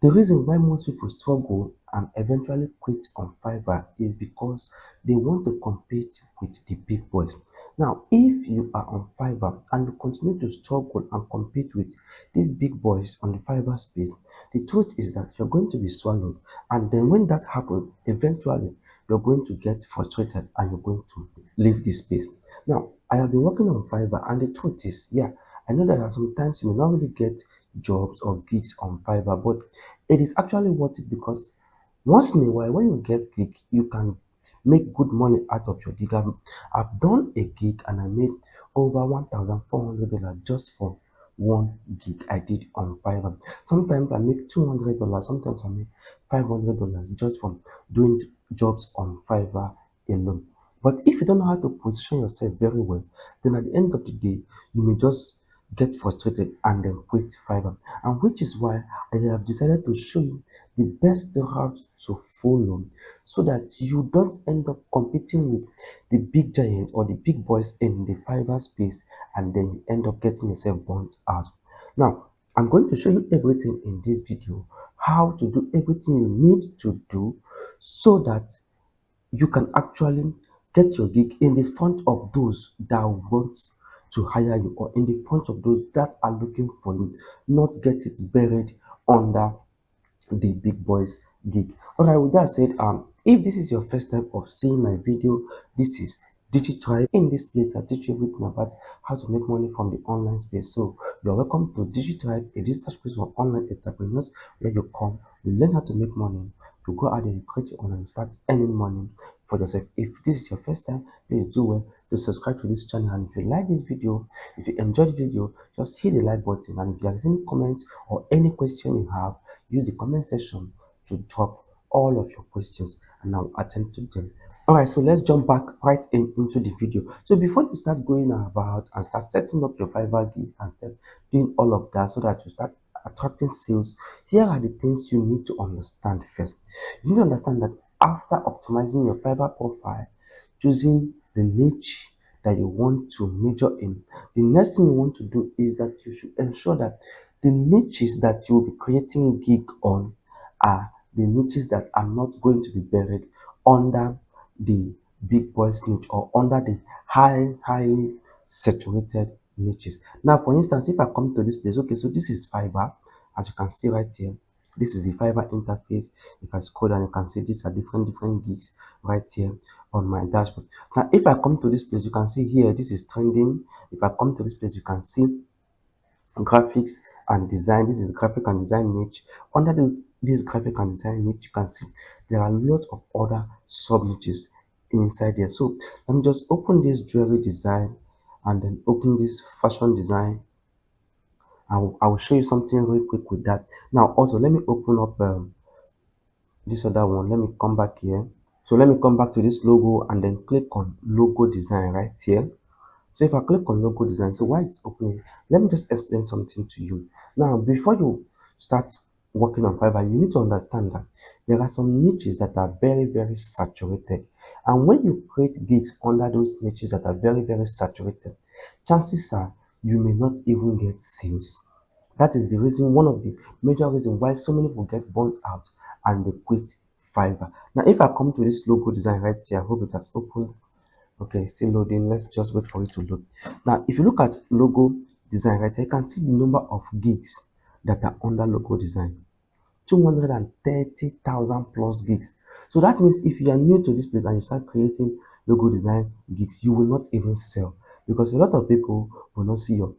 The reason why most people struggle and eventually quit on Fiverr is because they want to compete with the big boys. Now, if you are on Fiverr and you continue to struggle and compete with these big boys on the Fiverr space, the truth is that you're going to be swallowed. And then when that happens, eventually you're going to get frustrated and you're going to leave this space. Now, I have been working on Fiverr, and the truth is, yeah, I know that sometimes you may not really get jobs or gigs on Fiverr, but it is actually worth it because once in a while, when you get gig, you can make good money out of your gig. I've done a gig and I made over $1,400 just for one gig I did on Fiverr. Sometimes I make $200, sometimes I make $500 just from doing jobs on Fiverr alone. But if you don't know how to position yourself very well, then at the end of the day, you may just get frustrated and then quit Fiverr. And which is why I have decided to show you the best route to follow so that you don't end up competing with the big giants or the big boys in the Fiverr space and then you end up getting yourself burnt out. Now, I'm going to show you everything in this video, how to do everything you need to do so that you can actually get your gig in the front of those that want to hire you or in the front of those that are looking for you, not get it buried under the big boys gig. Alright, with that said, if this is your first time of seeing my video, this is DigiTrybe. In this place, I teach you everything about how to make money from the online space. So you're welcome to DigiTrybe, a digital space for online entrepreneurs where you come, you learn how to make money, you go out there, you create your own and you start earning money for yourself. If this is your first time, please do well to subscribe to this channel. And if you like this video, if you enjoyed the video, just hit the like button. And if you have any comments or any question you have, use the comment section to drop all of your questions and I'll attend to them. Alright, so let's jump back right into the video. So before you start going about and start setting up your Fiverr gig and start doing all of that so that you start attracting sales, here are the things you need to understand first. You need to understand that after optimizing your Fiverr profile, choosing the niche that you want to major in, the next thing you want to do is that you should ensure that the niches that you will be creating gig on are the niches that are not going to be buried under the big boys niche or under the highly saturated niches. Now, for instance, if I come to this place, okay, so this is Fiverr, as you can see right here. This is the Fiverr interface. If I scroll down, you can see these are different gigs right here on my dashboard. Now, if I come to this place, you can see here, this is trending. If I come to this place, you can see graphics and design. This is graphic and design niche. Under this graphic and design niche, you can see there are a lot of other sub niches inside there. So let me just open this jewelry design and then open this fashion design. I will show you something real quick with that. Now also let me open up this other one. Let me come back here. So let me come back to this logo and then click on logo design right here. So if I click on logo design, so why it's opening, let me just explain something to you. Now, before you start working on Fiverr, you need to understand that there are some niches that are very saturated. And when you create gigs under those niches that are very saturated, chances are you may not even get sales. That is the reason, one of the major reasons why so many people get burnt out and they quit Fiverr. Now, if I come to this logo design right here, I hope it has opened. Okay, it's still loading. Let's just wait for it to load. Now, if you look at logo design right here, you can see the number of gigs that are under logo design. 230,000 plus gigs. So that means if you are new to this place and you start creating logo design gigs, you will not even sell because a lot of people will not see your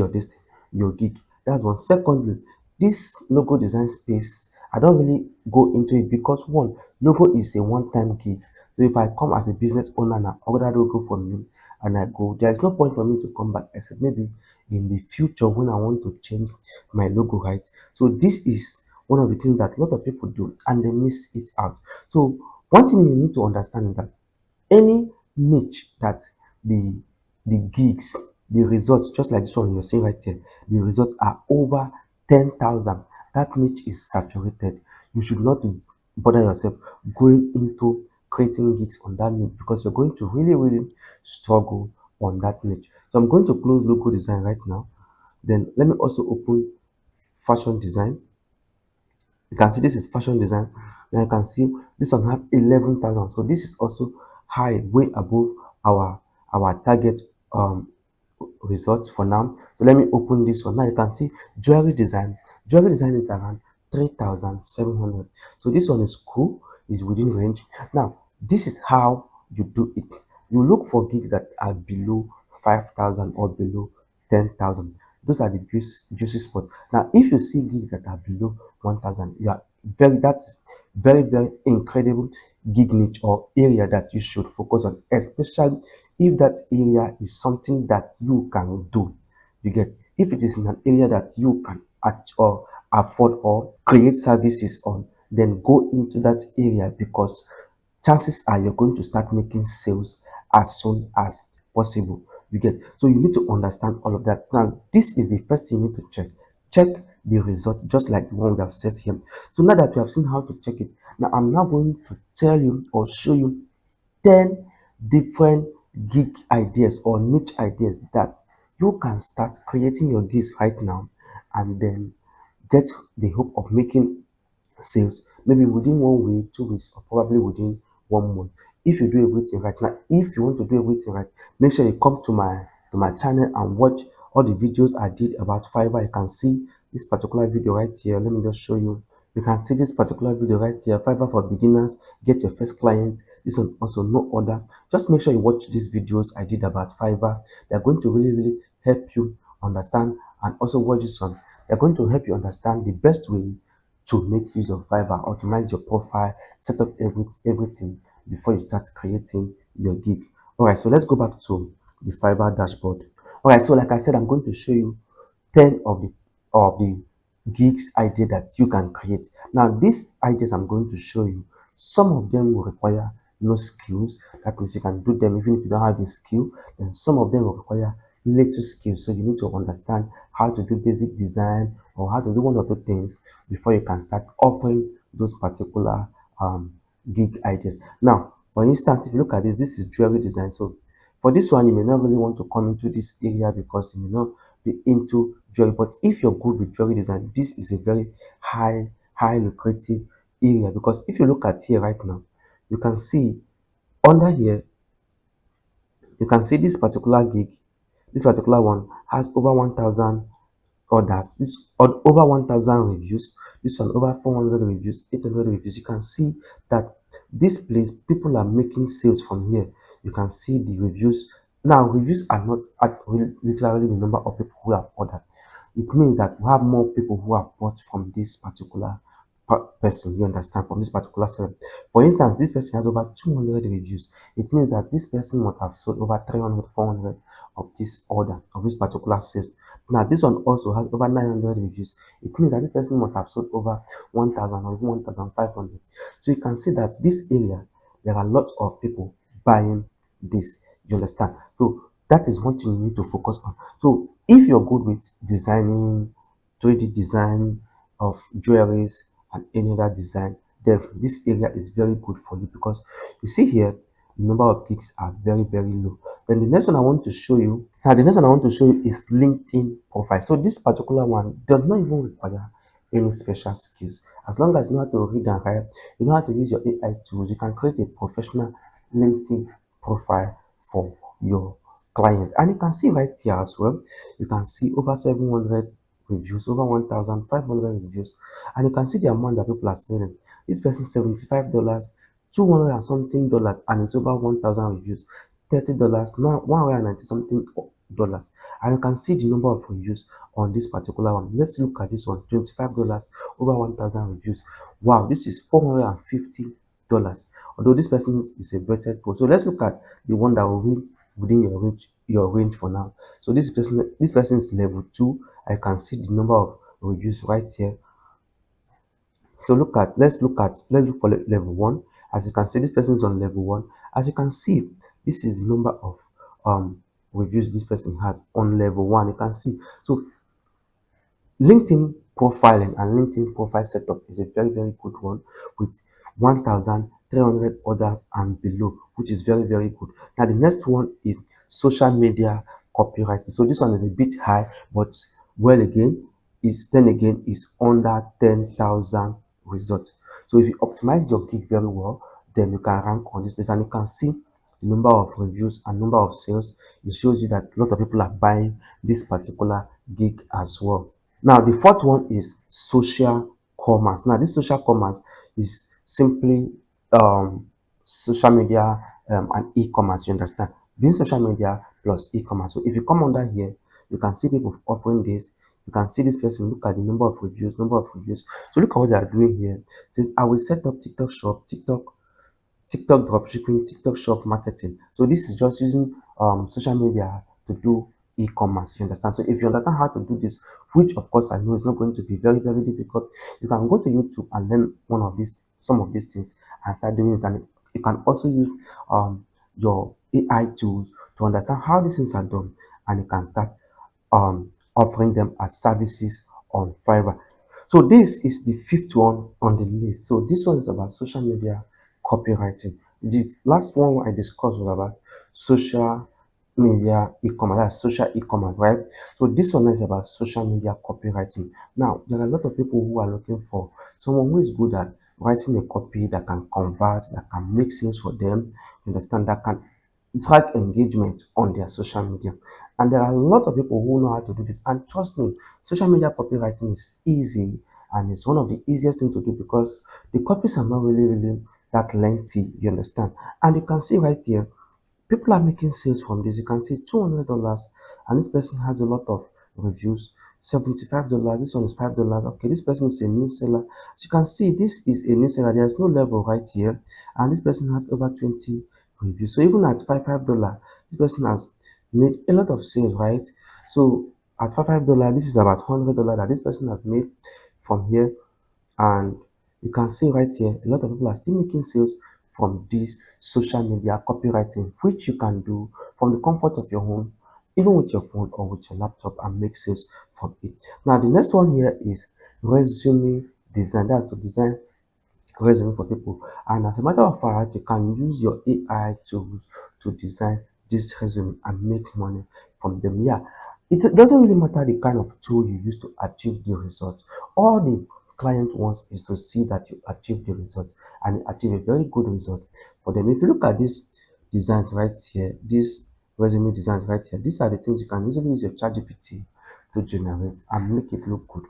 destiny, your gig. That's one. Secondly, this logo design space, I don't really go into it because one, logo is a one-time gig. So if I come as a business owner and I order logo from you and I go, there is no point for me to come back except maybe in the future when I want to change my logo, right? So this is one of the things that a lot of people do and they miss it out. So one thing you need to understand is that any niche that the gigs, the results, just like this one you're seeing right here, the results are over 10,000, that niche is saturated. You should not bother yourself going into creating gigs on that niche because you're going to really struggle on that niche. So I'm going to close logo design right now. Then let me also open fashion design. You can see this is fashion design. Now you can see this one has 11,000. So this is also high, way above our target results for now. So let me open this one. Now you can see jewelry design. Jewelry design is around 3,700. So this one is cool, is within range. Now this is how you do it. You look for gigs that are below 5,000 or below 10,000. Those are the juicy spots. Now if you see gigs that are below 1,000, yeah, that's very incredible gig niche or area that you should focus on, especially if that area is something that you can do. You get, if it is in an area that you can or afford or create services on, then go into that area, because chances are you're going to start making sales as soon as possible. You get, so you need to understand all of that. Now this is the first thing you need to check the result, just like the one we have set here. So now that we have seen how to check it, now I'm now going to tell you or show you 10 different gig ideas or niche ideas that you can start creating your gigs right now, and then get the hope of making sales maybe within 1 week, 2 weeks, or probably within 1 month. If you do everything right now, if you want to do everything right, make sure you come to my channel and watch all the videos I did about Fiverr. You can see this particular video right here. Let me just show you. You can see this particular video right here, Fiverr for beginners, get your first client. This one also no order. Just make sure you watch these videos I did about Fiverr. They're going to really help you understand, and also watch this one. They're going to help you understand the best way to make use of Fiverr, optimize your profile, set up everything before you start creating your gig. All right, so let's go back to the Fiverr dashboard. All right, so like I said, I'm going to show you 10 of the gigs idea that you can create. Now, these ideas I'm going to show you, some of them will require no skills. That means you can do them even if you don't have a skill. And some of them will require little skills. So you need to understand how to do basic design or how to do one or two things before you can start offering those particular um, gig ideas. Now, for instance, if you look at this is jewelry design. So for this one, you may not really want to come into this area because you may not be into jewelry. But if you're good with jewelry design, this is a very high lucrative area, because if you look at here right now, you can see under here, you can see this particular gig, this particular one has over 1,000 orders. This over 1,000 reviews. This one over 400 reviews, 800 reviews. You can see that this place, people are making sales from here. You can see the reviews. Now, reviews are not literally the number of people who have ordered. It means that we have more people who have bought from this particular person. You understand, from this particular seller. For instance, this person has over 200 reviews. It means that this person must have sold over 300, 400 of this order, of this particular sales. Now, this one also has over 900 reviews. It means that this person must have sold over 1,000 or even 1,500. So you can see that this area, there are lots of people buying this. You understand? So that is one thing you need to focus on. So if you're good with designing, 3D design of jewelries and any other design, then this area is very good for you, because you see here the number of gigs are very low. Then the next one I want to show you, now the next one I want to show you is LinkedIn profile. So this particular one does not even require any special skills. As long as you know how to read and write, you know how to use your AI tools, you can create a professional LinkedIn profile for your client. And you can see right here as well, you can see over 700 reviews, over 1,500 reviews, and you can see the amount that people are selling. This person $75, 200 and something dollars, and it's over 1,000 reviews. $30, now 190 something dollars, and you can see the number of reviews on this particular one. Let's look at this one, $25, over 1,000 reviews. Wow, this is $450. Although this person is a vetted pro. So let's look at the one that will be within your range for now. So this person is level 2. I can see the number of reviews right here. So let's look for level 1. As you can see, this person is on level 1. As you can see, this is the number of um reviews this person has on level 1. You can see. So LinkedIn profiling and LinkedIn profile setup is a very good one with 1,300 orders and below, which is very good. Now the next one is social media copywriting. So this one is a bit high, but well again, is under 10,000 result. So if you optimize your gig very well, then you can rank on this place and you can see the number of reviews and number of sales. It shows you that a lot of people are buying this particular gig as well. Now, the fourth one is social commerce. Now, this social commerce is simply social media and e-commerce. You understand? This social media plus e-commerce. So if you come under here, you can see people offering this. You can see this person. Look at the number of reviews, number of reviews. So look at what they are doing here. It says I will set up TikTok shop, TikTok dropshipping, TikTok shop marketing. So this is just using social media to do e-commerce. You understand? So if you understand how to do this, which of course I know is not going to be very, very difficult, you can go to YouTube and learn some of these things and start doing it. And you can also use your AI tools to understand how these things are done, and you can start offering them as services on Fiverr. So this is the fifth one on the list. So this one is about social media copywriting. The last one I discussed was about social media e-commerce, that's social e-commerce, right? So this one is about social media copywriting. Now, there are a lot of people who are looking for someone who is good at writing a copy that can convert, that can make sales for them, you understand, that can track engagement on their social media. And there are a lot of people who know how to do this. And trust me, social media copywriting is easy and it's one of the easiest things to do because the copies are not really that lengthy, you understand. And you can see right here, people are making sales from this. You can see $200, and this person has a lot of reviews. $75. This one is $5. Okay, this person is a new seller. So you can see this is a new seller. There's no level right here, and this person has over 20 reviews. So even at $5, this person has made a lot of sales, right? So at $5, this is about $100 that this person has made from here. And you can see right here, a lot of people are still making sales from this social media copywriting, which you can do from the comfort of your home, even with your phone or with your laptop, and make sales from it. Now, the next one here is resume design. That's to design resume for people. And as a matter of fact, you can use your AI tools to design this resume and make money from them. Yeah, it doesn't really matter the kind of tool you use to achieve the result. All the client wants is to see that you achieve the result and achieve a very good result for them. If you look at these designs right here, this resume designs right here, these are the things you can easily use your ChatGPT to generate and make it look good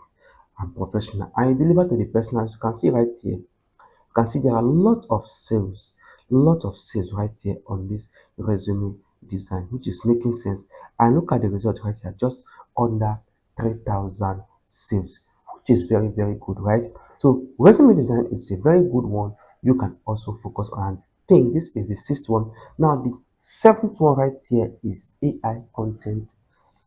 and professional. And you deliver to the person, as you can see right here, can see there are a lot of sales right here on this resume design, which is making sense. And look at the result right here, just under 3,000 sales, which is very, very good, right? So resume design is a very good one you can also focus on. And think this is the sixth one. Now the seventh one right here is AI content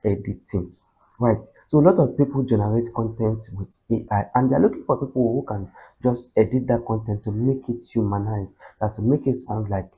editing. Right. So a lot of people generate content with AI and they're looking for people who can just edit that content to make it humanized. That's to make it sound like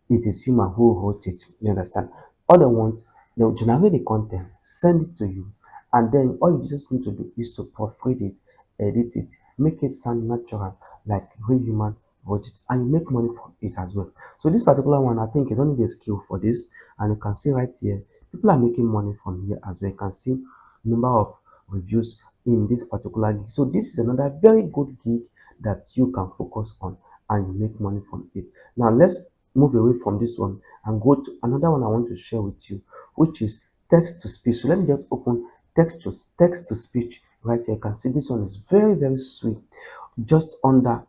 it is human who wrote it. You understand? All they want, they'll generate the content, send it to you, and then all you just need to do is to proofread it, edit it, make it sound natural, like real human wrote it, and you make money from it as well. So this particular one, I think you don't need a skill for this, and you can see right here, people are making money from here as well. You can see number of reviews in this particular gig. So this is another very good gig that you can focus on and you make money from it. Now let's move away from this one and go to another one I want to share with you, which is text to speech. So let me just open text to speech right here. You can see this one is very sweet, just under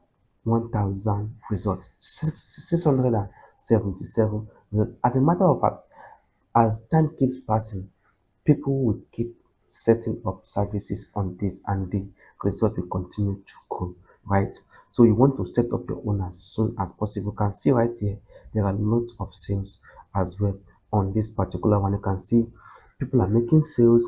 1,000 results, 677 results. As a matter of fact, as time keeps passing, people will keep setting up services on this and the result will continue to grow, right? So you want to set up your own as soon as possible. You can see right here, there are lots of sales as well on this particular one. You can see people are making sales,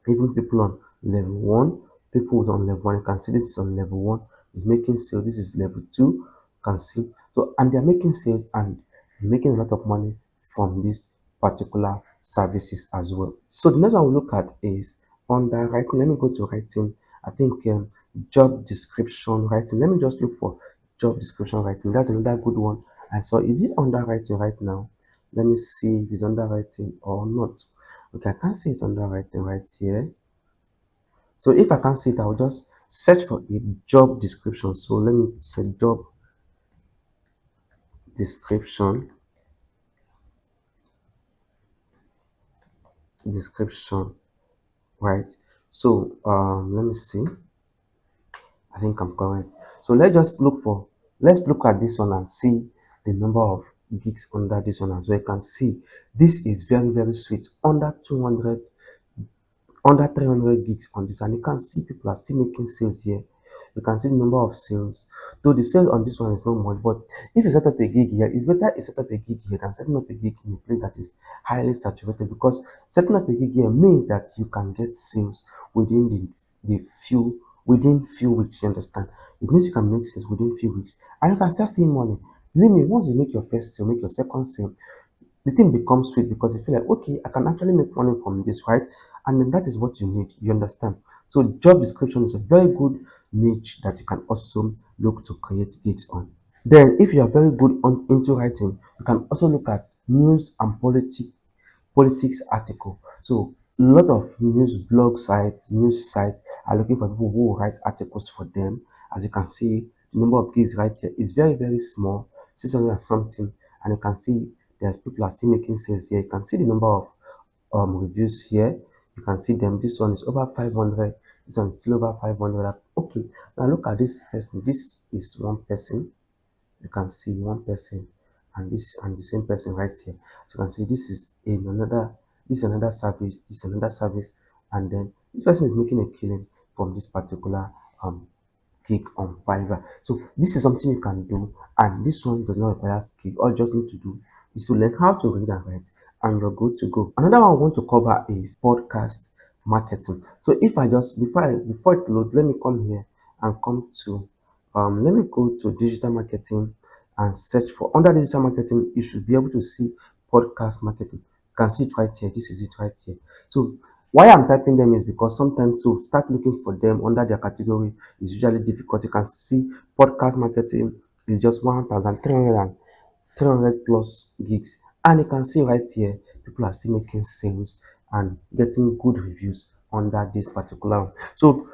even people on level one, people on level one. You can see this is on level one, is making sales. This is level two. You can see. So, and they're making sales and making a lot of money from these particular services as well. So, the next one we look at is under writing. Let me go to writing. I think job description writing. Let me just look for job description writing. That's another good one. I saw. Is it under writing right now? Let me see if it's under writing or not. Okay, I can't see it under writing right here. So if I can't see it, I'll just search for a job description. So let me say job description, description, right? So let me see. I think I'm correct. So let's look at this one and see the number of gigs under this one as well. You can see this is very, very sweet. Under 200, under 300 gigs on this, and you can see people are still making sales here. You can see the number of sales, though the sales on this one is not much. But if you set up a gig here, it's better you set up a gig here than setting up a gig in a place that is highly saturated, because setting up a gig here means that you can get sales within within few weeks. You understand? It means you can make sales within few weeks, and you can start seeing money. Believe me, once you make your first sale, make your second sale, the thing becomes sweet because you feel like, okay, I can actually make money from this, right? And then that is what you need. You understand? So job description is a very good niche that you can also look to create gigs on. Then, if you are very good on into writing, you can also look at news and politics article. So a lot of news sites are looking for people who will write articles for them. As you can see, the number of gigs right here is very, very small, 600 and something, and you can see there's people are still making sales here. You can see the number of reviews here. You can see them. This one is over 500. This one is still over 500. Okay, now look at this person. This is one person. You can see one person, and this and the same person right here. So you can see this is in another, this is another service, this is another service, and then this person is making a killing from this particular gig on Fiverr. So this is something you can do, and this one does not require skill. All you just need to do is to learn how to read and write, and you're good to go. Another one I want to cover is podcast marketing. So if I just before it load, let me come here and come to let me go to digital marketing and search for under digital marketing. You should be able to see podcast marketing. You can see it right here. This is it right here. So why I'm typing them is because sometimes to start looking for them under their category is usually difficult. You can see podcast marketing is just 1,300 plus gigs, and you can see right here people are still making sales and getting good reviews under this particular one. So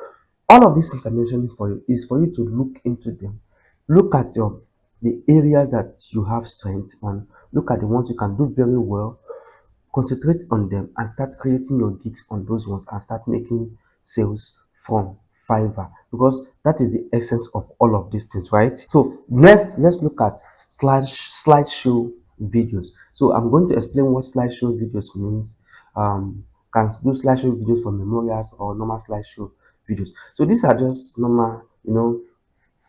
all of these things I'm mentioning for you is for you to look into them. Look at the areas that you have strength on. Look at the ones you can do very well. Concentrate on them and start creating your gigs on those ones and start making sales from Fiverr, because that is the essence of all of these things, right? So let's look at slideshow videos. So I'm going to explain what slideshow videos means. Can do slideshow videos for memorials or normal slideshow videos. So these are just normal,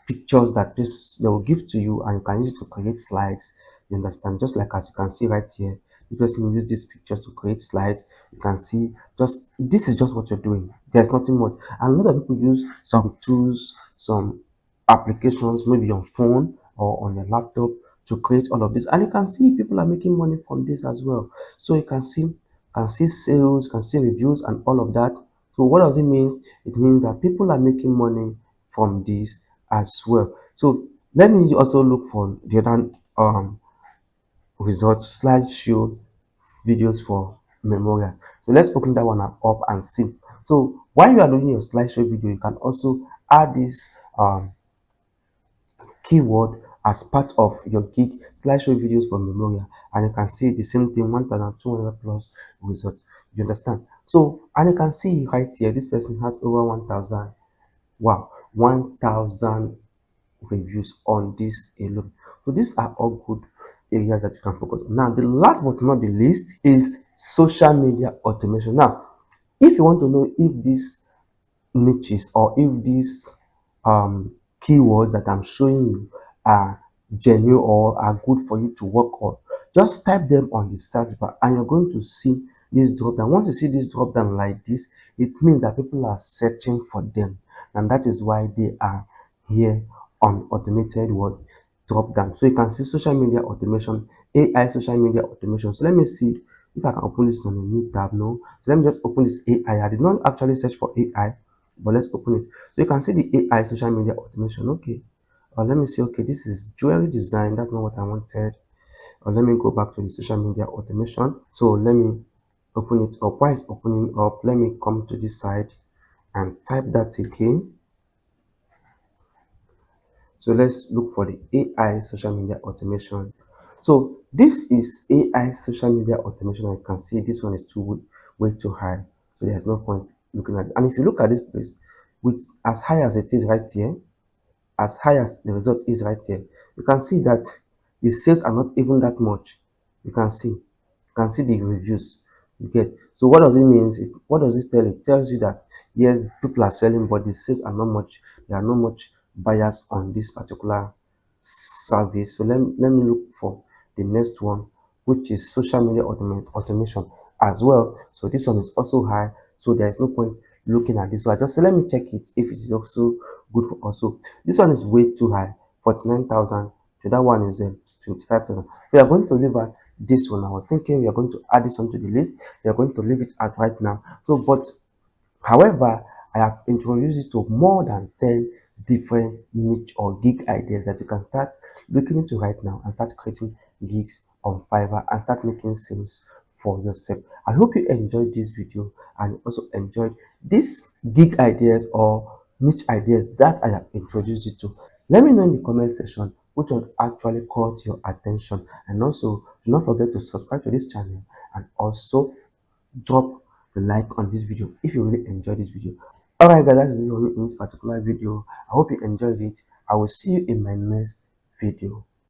pictures that this they will give to you, and you can use it to create slides. You understand? Just like as you can see right here, the person will use these pictures to create slides. You can see just this is just what you're doing. There's nothing much. And a lot of people use some tools, some applications, maybe on phone or on your laptop to create all of this. And you can see people are making money from this as well. So you can see sales, can see reviews and all of that. So what does it mean? It means that people are making money from this as well. So let me also look for the other results, slideshow videos for memorials. So let's open that one up and see. So while you are doing your slideshow video, you can also add this keyword as part of your gig, slideshow videos for memorial, and you can see the same thing, 1,200 plus results. You understand? So, and you can see right here, this person has over 1,000, wow, 1,000 reviews on this alone. So these are all good areas that you can focus on. Now, the last but not the least is social media automation. Now, if you want to know if this niches or if these keywords that I'm showing you are genuine or are good for you to work on, just type them on the search bar and you're going to see this drop down. Once you see this drop down like this, it means that people are searching for them, and that is why they are here on automated word drop down. So you can see social media automation, AI social media automation. So let me see if I can open this on a new tab now. So let me just open this AI. I did not actually search for AI, but let's open it. So you can see the AI social media automation. Okay. Let me see. Okay, this is jewelry design. That's not what I wanted. Let me go back to the social media automation. So let me open it up. While it's opening up, let me come to this side and type that again. So let's look for the AI social media automation. So this is AI social media automation. I can see this one is too way too high. So there's no point looking at it. And if you look at this place, with as high as it is right here, as high as the result is right here, you can see that the sales are not even that much. You can see the reviews you get. So what does it mean? What does this tell you? It tells you that yes, people are selling, but the sales are not much. There are not much buyers on this particular service. So let me look for the next one, which is social media automation as well. So this one is also high. So there is no point looking at this. So I just say let me check it if it is also good for us. So this one is way too high, 49,000. The other one is 25,000. We are going to leave at this one. I was thinking we are going to add this one to the list. We are going to leave it at right now. So, but however, I have introduced it to more than 10 different niche or gig ideas that you can start looking into right now and start creating gigs on Fiverr and start making sales for yourself. I hope you enjoyed this video and also enjoyed these gig ideas or niche ideas that I have introduced you to. Let me know in the comment section which one actually caught your attention, and also do not forget to subscribe to this channel and also drop the like on this video if you really enjoyed this video. Alright guys, that's the video in this particular video. I hope you enjoyed it. I will see you in my next video.